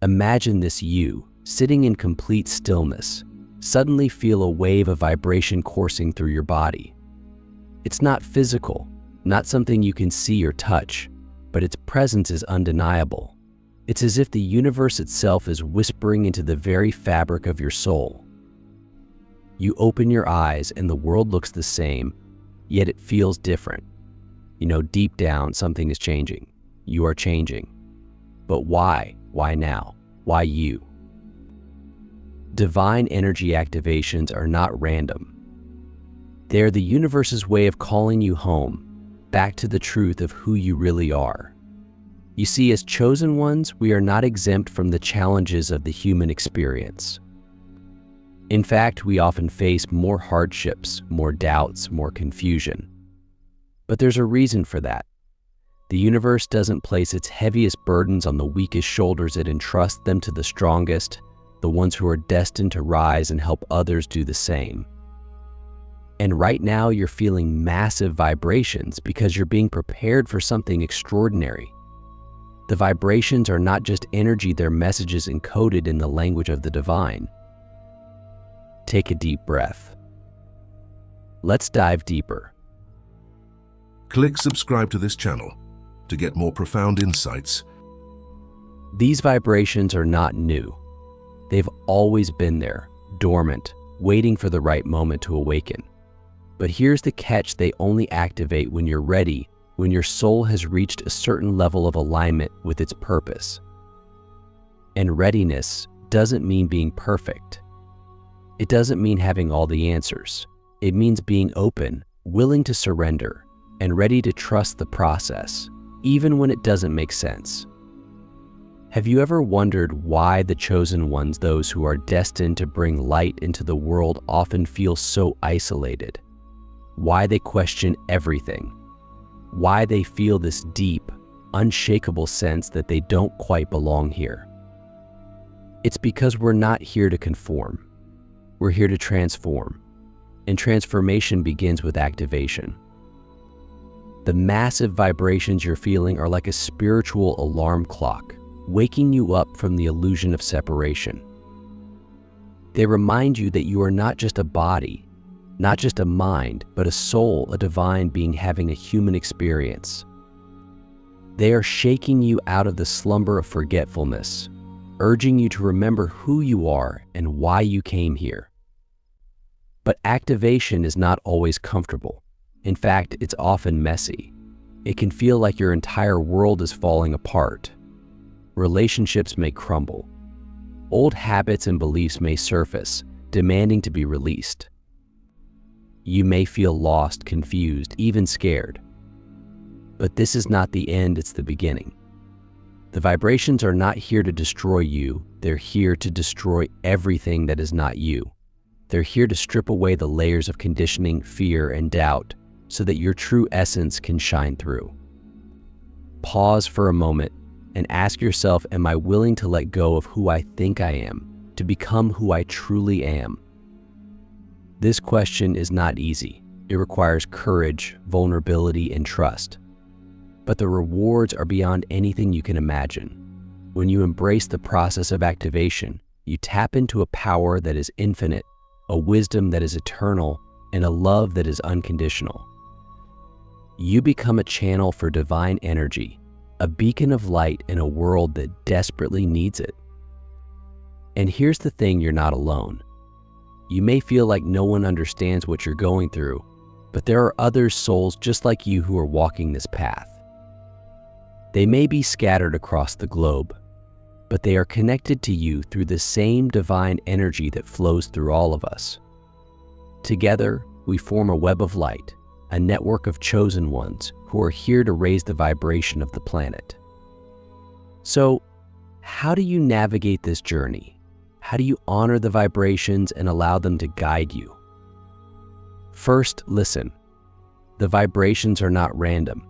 Imagine this you, sitting in complete stillness, suddenly feel a wave of vibration coursing through your body. It's not physical, not something you can see or touch, but its presence is undeniable. It's as if the universe itself is whispering into the very fabric of your soul. You open your eyes and the world looks the same, yet it feels different. You know, deep down, something is changing. You are changing. But why? Why now? Why you? Divine energy activations are not random. They're the universe's way of calling you home, back to the truth of who you really are. You see, as chosen ones, we are not exempt from the challenges of the human experience. In fact, we often face more hardships, more doubts, more confusion. But there's a reason for that. The universe doesn't place its heaviest burdens on the weakest shoulders. It entrusts them to the strongest, the ones who are destined to rise and help others do the same. And right now you're feeling massive vibrations because you're being prepared for something extraordinary. The vibrations are not just energy, they're messages encoded in the language of the divine. Take a deep breath. Let's dive deeper. Click subscribe to this channel to get more profound insights. These vibrations are not new. They've always been there, dormant, waiting for the right moment to awaken. But here's the catch: they only activate when you're ready, when your soul has reached a certain level of alignment with its purpose. And readiness doesn't mean being perfect. It doesn't mean having all the answers. It means being open, willing to surrender, and ready to trust the process, even when it doesn't make sense. Have you ever wondered why the chosen ones, those who are destined to bring light into the world, often feel so isolated? Why they question everything? Why they feel this deep, unshakable sense that they don't quite belong here? It's because we're not here to conform. We're here to transform. And transformation begins with activation. The massive vibrations you're feeling are like a spiritual alarm clock, waking you up from the illusion of separation. They remind you that you are not just a body, not just a mind, but a soul, a divine being having a human experience. They are shaking you out of the slumber of forgetfulness, urging you to remember who you are and why you came here. But activation is not always comfortable. In fact, it's often messy. It can feel like your entire world is falling apart. Relationships may crumble. Old habits and beliefs may surface, demanding to be released. You may feel lost, confused, even scared. But this is not the end, it's the beginning. The vibrations are not here to destroy you, they're here to destroy everything that is not you. They're here to strip away the layers of conditioning, fear, and doubt so that your true essence can shine through. Pause for a moment and ask yourself, am I willing to let go of who I think I am, to become who I truly am? This question is not easy. It requires courage, vulnerability, and trust. But the rewards are beyond anything you can imagine. When you embrace the process of activation, you tap into a power that is infinite, a wisdom that is eternal, and a love that is unconditional. You become a channel for divine energy, a beacon of light in a world that desperately needs it. And here's the thing, you're not alone. You may feel like no one understands what you're going through, but there are other souls just like you who are walking this path. They may be scattered across the globe, but they are connected to you through the same divine energy that flows through all of us. Together, we form a web of light, a network of chosen ones who are here to raise the vibration of the planet. So, how do you navigate this journey? How do you honor the vibrations and allow them to guide you? First, listen. The vibrations are not random.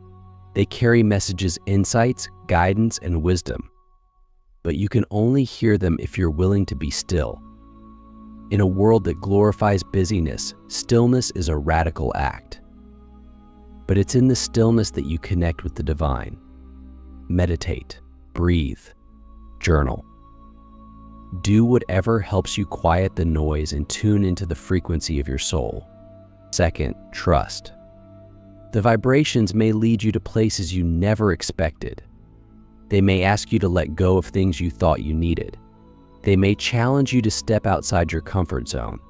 They carry messages, insights, guidance, and wisdom. But you can only hear them if you're willing to be still. In a world that glorifies busyness, stillness is a radical act. But it's in the stillness that you connect with the divine. Meditate, breathe, journal. Do whatever helps you quiet the noise and tune into the frequency of your soul. Second, trust. The vibrations may lead you to places you never expected. They may ask you to let go of things you thought you needed. They may challenge you to step outside your comfort zone.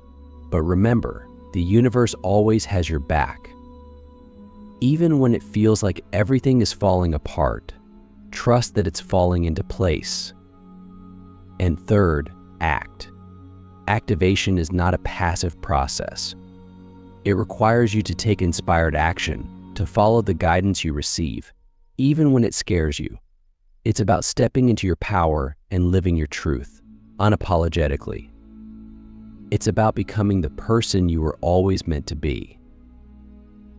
But remember, the universe always has your back. Even when it feels like everything is falling apart, trust that it's falling into place. And third, act. Activation is not a passive process. It requires you to take inspired action, to follow the guidance you receive, even when it scares you. It's about stepping into your power and living your truth, unapologetically. It's about becoming the person you were always meant to be.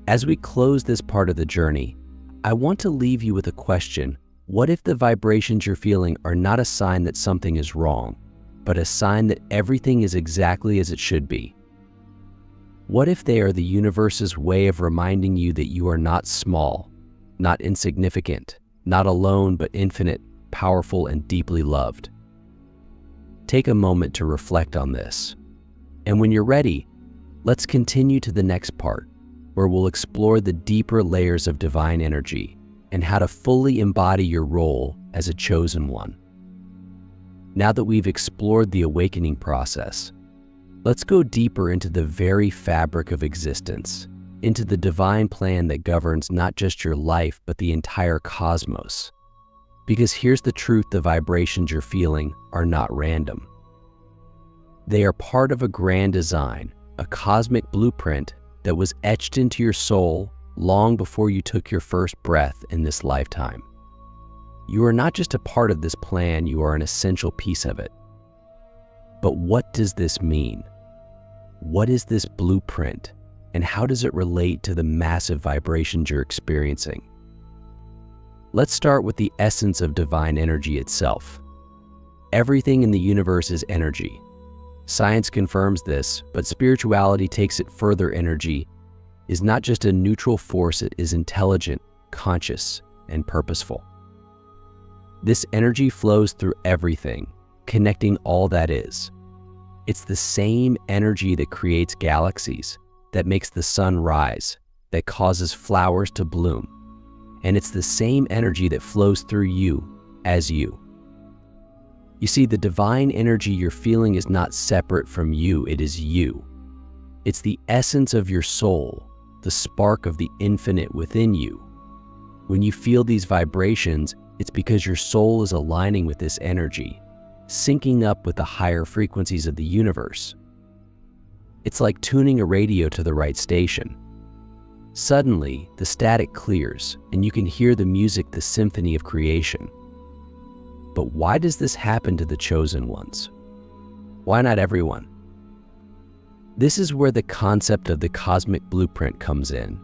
As we close this part of the journey, I want to leave you with a question. What if the vibrations you're feeling are not a sign that something is wrong, but a sign that everything is exactly as it should be? What if they are the universe's way of reminding you that you are not small, not insignificant, not alone, but infinite, powerful, and deeply loved? Take a moment to reflect on this. And when you're ready, let's continue to the next part, where we'll explore the deeper layers of divine energy and how to fully embody your role as a chosen one. Now that we've explored the awakening process, let's go deeper into the very fabric of existence, into the divine plan that governs not just your life, but the entire cosmos. Because here's the truth: the vibrations you're feeling are not random. They are part of a grand design, a cosmic blueprint that was etched into your soul long before you took your first breath in this lifetime. You are not just a part of this plan, you are an essential piece of it. But what does this mean? What is this blueprint, and how does it relate to the massive vibrations you're experiencing? Let's start with the essence of divine energy itself. Everything in the universe is energy. Science confirms this, but spirituality takes it further. Energy is not just a neutral force, it is intelligent, conscious, and purposeful. This energy flows through everything, connecting all that is. It's the same energy that creates galaxies, that makes the sun rise, that causes flowers to bloom. And it's the same energy that flows through you as you. You see, the divine energy you're feeling is not separate from you, it is you. It's the essence of your soul, the spark of the infinite within you. When you feel these vibrations, it's because your soul is aligning with this energy, syncing up with the higher frequencies of the universe. It's like tuning a radio to the right station. Suddenly, the static clears, and you can hear the music, the symphony of creation. But why does this happen to the chosen ones? Why not everyone? This is where the concept of the cosmic blueprint comes in.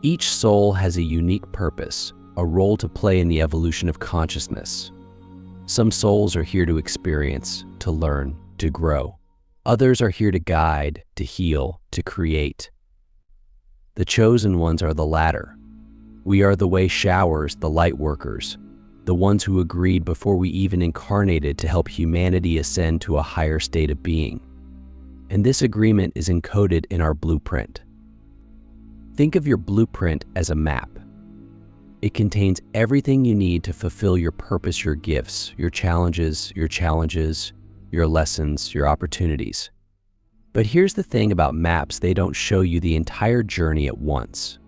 Each soul has a unique purpose, a role to play in the evolution of consciousness. Some souls are here to experience, to learn, to grow. Others are here to guide, to heal, to create. The chosen ones are the latter. We are the way showers, the light workers, the ones who agreed before we even incarnated to help humanity ascend to a higher state of being. And this agreement is encoded in our blueprint. Think of your blueprint as a map. It contains everything you need to fulfill your purpose, your gifts, your challenges, your lessons, your opportunities. But here's the thing about maps: they don't show you the entire journey at once.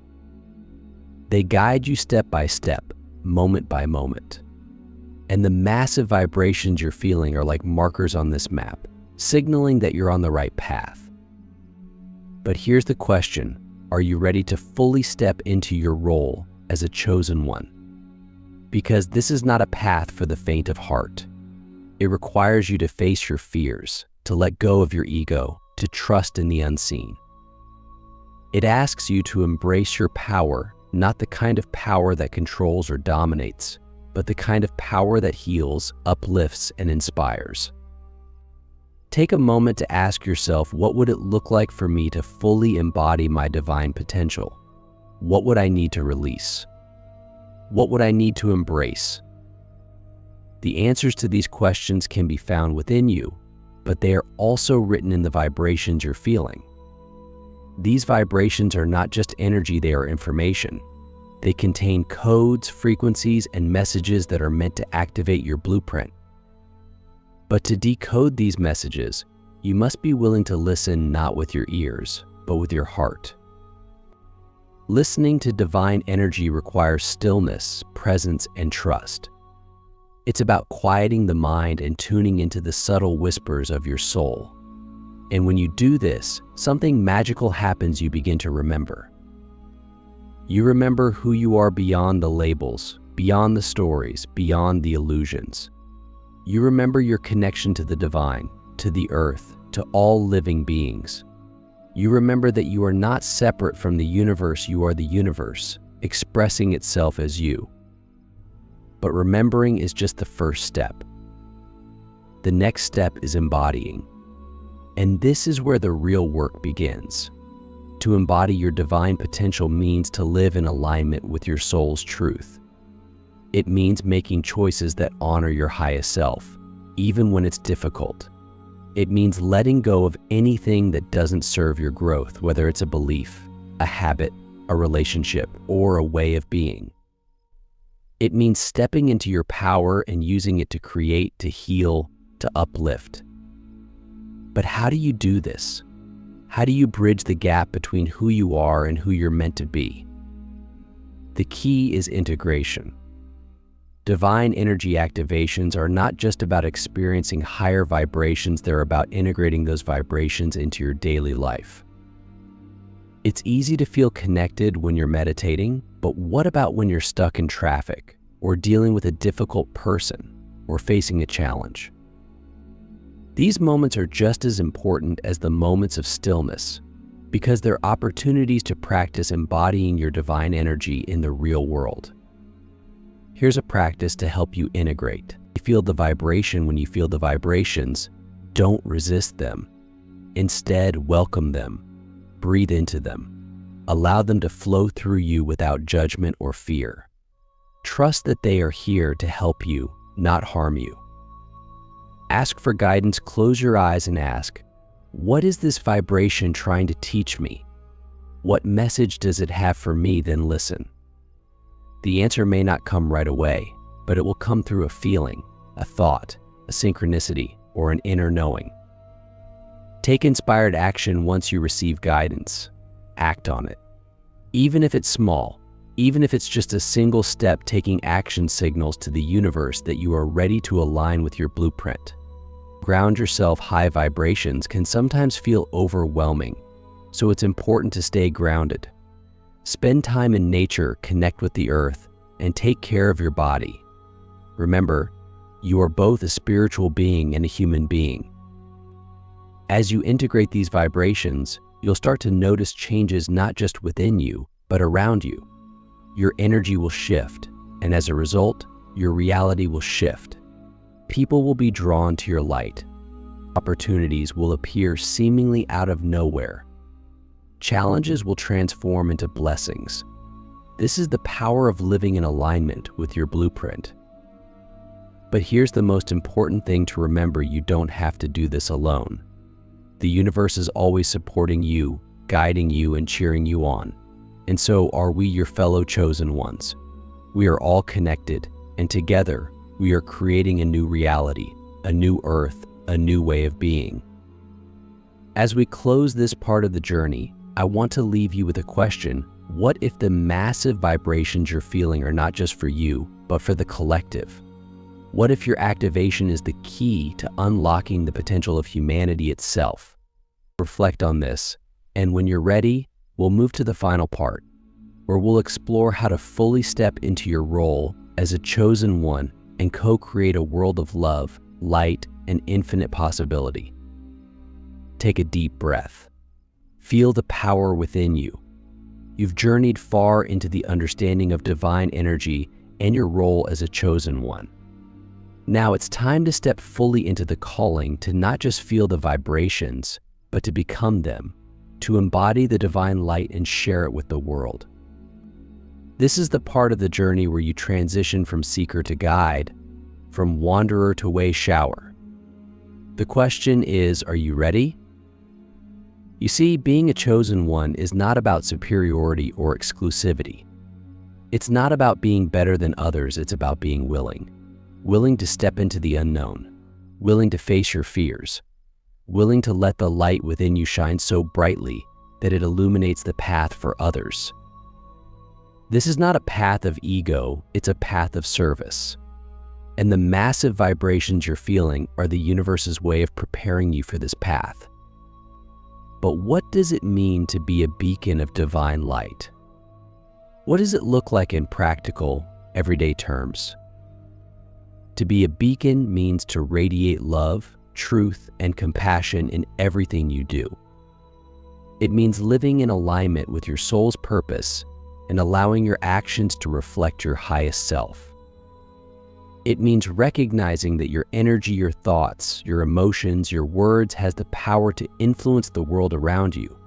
They guide you step by step, moment by moment. And the massive vibrations you're feeling are like markers on this map, signaling that you're on the right path. But here's the question: are you ready to fully step into your role as a chosen one? Because this is not a path for the faint of heart. It requires you to face your fears, to let go of your ego, to trust in the unseen. It asks you to embrace your power, not the kind of power that controls or dominates, but the kind of power that heals, uplifts, and inspires. Take a moment to ask yourself, what would it look like for me to fully embody my divine potential? What would I need to release? What would I need to embrace? The answers to these questions can be found within you, but they are also written in the vibrations you're feeling. These vibrations are not just energy, they are information. They contain codes, frequencies, and messages that are meant to activate your blueprint. But to decode these messages, you must be willing to listen not with your ears, but with your heart. Listening to divine energy requires stillness, presence, and trust. It's about quieting the mind and tuning into the subtle whispers of your soul. And when you do this, something magical happens. You begin to remember. You remember who you are beyond the labels, beyond the stories, beyond the illusions. You remember your connection to the divine, to the earth, to all living beings. You remember that you are not separate from the universe, you are the universe, expressing itself as you. But remembering is just the first step. The next step is embodying. And this is where the real work begins. To embody your divine potential means to live in alignment with your soul's truth. It means making choices that honor your highest self, even when it's difficult. It means letting go of anything that doesn't serve your growth, whether it's a belief, a habit, a relationship, or a way of being. It means stepping into your power and using it to create, to heal, to uplift. But how do you do this? How do you bridge the gap between who you are and who you're meant to be? The key is integration. Divine energy activations are not just about experiencing higher vibrations, they're about integrating those vibrations into your daily life. It's easy to feel connected when you're meditating, but what about when you're stuck in traffic, or dealing with a difficult person, or facing a challenge? These moments are just as important as the moments of stillness, because they're opportunities to practice embodying your divine energy in the real world. Here's a practice to help you integrate. You feel the vibration. When you feel the vibrations, don't resist them. Instead, welcome them. Breathe into them. Allow them to flow through you without judgment or fear. Trust that they are here to help you, not harm you. Ask for guidance. Close your eyes and ask, what is this vibration trying to teach me? What message does it have for me? Then listen. The answer may not come right away, but it will come through a feeling, a thought, a synchronicity, or an inner knowing. Take inspired action once you receive guidance. Act on it. Even if it's small, even if it's just a single step, taking action signals to the universe that you are ready to align with your blueprint. Ground yourself. High vibrations can sometimes feel overwhelming, so it's important to stay grounded. Spend time in nature, connect with the earth, and take care of your body. Remember, you are both a spiritual being and a human being. As you integrate these vibrations, you'll start to notice changes not just within you, but around you. Your energy will shift, and as a result, your reality will shift. People will be drawn to your light. Opportunities will appear seemingly out of nowhere. Challenges will transform into blessings. This is the power of living in alignment with your blueprint. But here's the most important thing to remember: you don't have to do this alone. The universe is always supporting you, guiding you, and cheering you on. And so are we, your fellow chosen ones. We are all connected, and together we are creating a new reality, a new earth, a new way of being. As we close this part of the journey, I want to leave you with a question. What if the massive vibrations you're feeling are not just for you, but for the collective? What if your activation is the key to unlocking the potential of humanity itself? Reflect on this, and when you're ready, we'll move to the final part, where we'll explore how to fully step into your role as a chosen one and co-create a world of love, light, and infinite possibility. Take a deep breath. Feel the power within you. You've journeyed far into the understanding of divine energy and your role as a chosen one. Now it's time to step fully into the calling to not just feel the vibrations, but to become them, to embody the divine light and share it with the world. This is the part of the journey where you transition from seeker to guide, from wanderer to way shower. The question is, are you ready? You see, being a chosen one is not about superiority or exclusivity. It's not about being better than others, it's about being willing. Willing to step into the unknown, willing to face your fears, willing to let the light within you shine so brightly that it illuminates the path for others. This is not a path of ego, it's a path of service. And the massive vibrations you're feeling are the universe's way of preparing you for this path. But what does it mean to be a beacon of divine light? What does it look like in practical, everyday terms? To be a beacon means to radiate love, truth, and compassion in everything you do. It means living in alignment with your soul's purpose and allowing your actions to reflect your highest self. It means recognizing that your energy, your thoughts, your emotions, your words has the power to influence the world around you.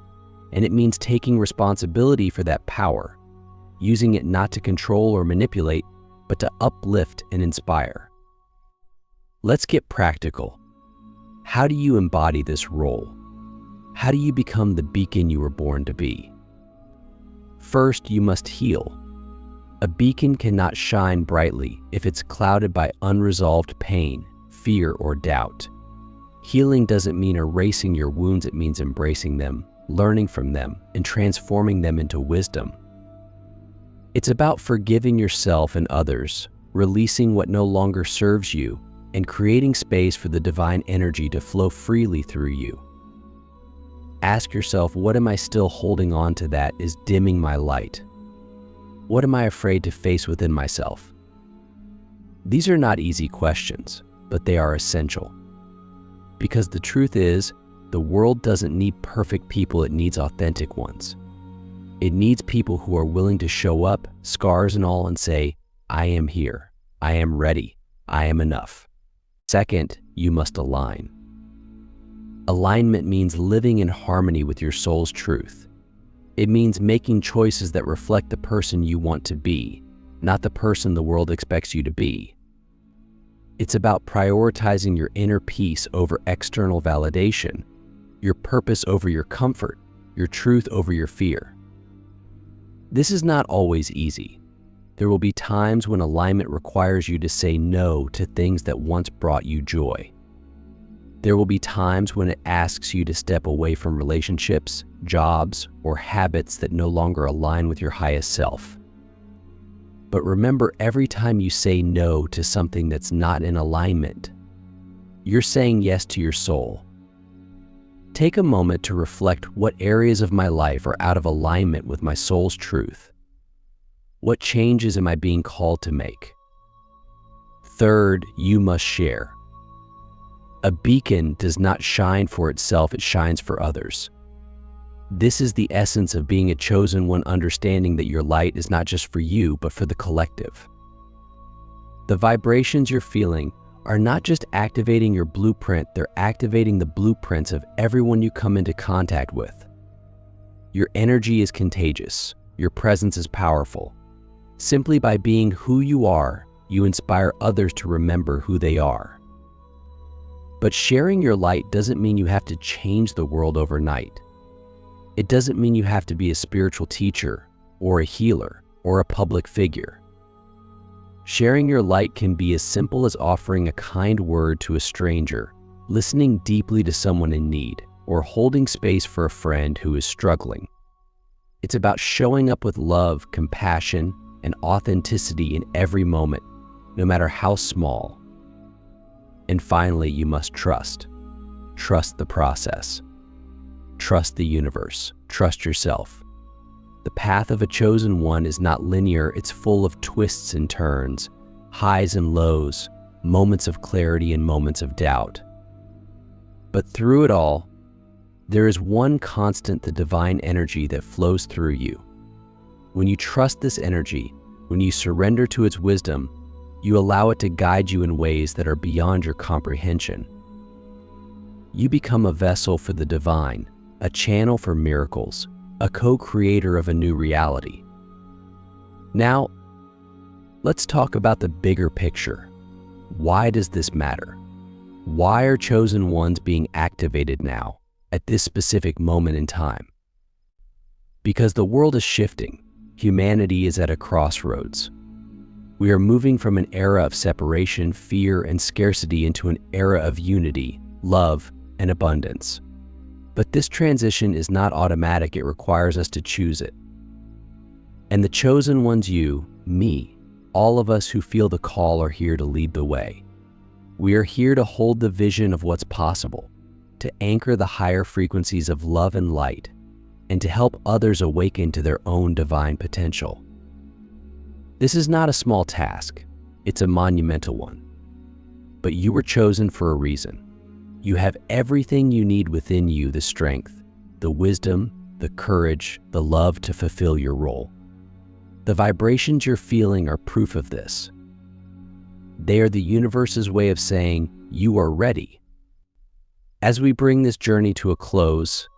And it means taking responsibility for that power, using it not to control or manipulate, but to uplift and inspire. Let's get practical. How do you embody this role? How do you become the beacon you were born to be? First, you must heal. A beacon cannot shine brightly if it's clouded by unresolved pain, fear, or doubt. Healing doesn't mean erasing your wounds, it means embracing them, learning from them, and transforming them into wisdom. It's about forgiving yourself and others, releasing what no longer serves you, and creating space for the divine energy to flow freely through you. Ask yourself, what am I still holding on to that is dimming my light? What am I afraid to face within myself? These are not easy questions, but they are essential. Because the truth is, the world doesn't need perfect people, it needs authentic ones. It needs people who are willing to show up, scars and all, and say, I am here, I am ready, I am enough. Second, you must align. Alignment means living in harmony with your soul's truth. It means making choices that reflect the person you want to be, not the person the world expects you to be. It's about prioritizing your inner peace over external validation, your purpose over your comfort, your truth over your fear. This is not always easy. There will be times when alignment requires you to say no to things that once brought you joy. There will be times when it asks you to step away from relationships, jobs, or habits that no longer align with your highest self. But remember, every time you say no to something that's not in alignment, you're saying yes to your soul. Take a moment to reflect, what areas of my life are out of alignment with my soul's truth? What changes am I being called to make? Third, you must share. A beacon does not shine for itself, it shines for others. This is the essence of being a chosen one, understanding that your light is not just for you, but for the collective. The vibrations you're feeling are not just activating your blueprint, they're activating the blueprints of everyone you come into contact with. Your energy is contagious, your presence is powerful. Simply by being who you are, you inspire others to remember who they are. But sharing your light doesn't mean you have to change the world overnight. It doesn't mean you have to be a spiritual teacher, or a healer, or a public figure. Sharing your light can be as simple as offering a kind word to a stranger, listening deeply to someone in need, or holding space for a friend who is struggling. It's about showing up with love, compassion, and authenticity in every moment, no matter how small. And finally, you must trust. Trust the process. Trust the universe. Trust yourself. The path of a chosen one is not linear, it's full of twists and turns, highs and lows, moments of clarity and moments of doubt. But through it all, there is one constant, the divine energy that flows through you. When you trust this energy, when you surrender to its wisdom, you allow it to guide you in ways that are beyond your comprehension. You become a vessel for the divine, a channel for miracles, a co-creator of a new reality. Now, let's talk about the bigger picture. Why does this matter? Why are chosen ones being activated now, at this specific moment in time? Because the world is shifting. Humanity is at a crossroads. We are moving from an era of separation, fear, and scarcity into an era of unity, love, and abundance. But this transition is not automatic. It requires us to choose it. And the chosen ones, you, me, all of us who feel the call, are here to lead the way. We are here to hold the vision of what's possible, to anchor the higher frequencies of love and light, and to help others awaken to their own divine potential. This is not a small task, it's a monumental one. But you were chosen for a reason. You have everything you need within you: the strength, the wisdom, the courage, the love to fulfill your role. The vibrations you're feeling are proof of this. They are the universe's way of saying you are ready. As we bring this journey to a close,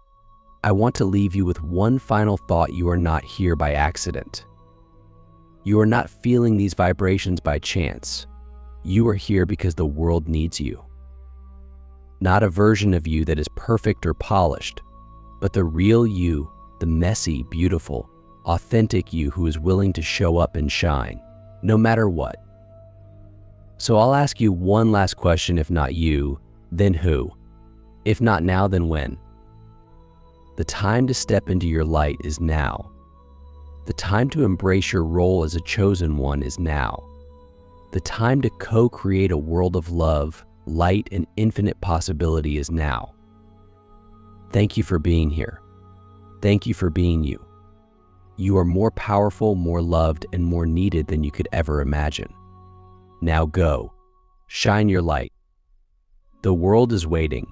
I want to leave you with one final thought. You are not here by accident. You are not feeling these vibrations by chance. You are here because the world needs you. Not a version of you that is perfect or polished, but the real you, the messy, beautiful, authentic you who is willing to show up and shine, no matter what. So I'll ask you one last question. If not you, then who? If not now, then when? The time to step into your light is now. The time to embrace your role as a chosen one is now. The time to co-create a world of love, light, and infinite possibility is now. Thank you for being here. Thank you for being you. You are more powerful, more loved, and more needed than you could ever imagine. Now go, shine your light. The world is waiting.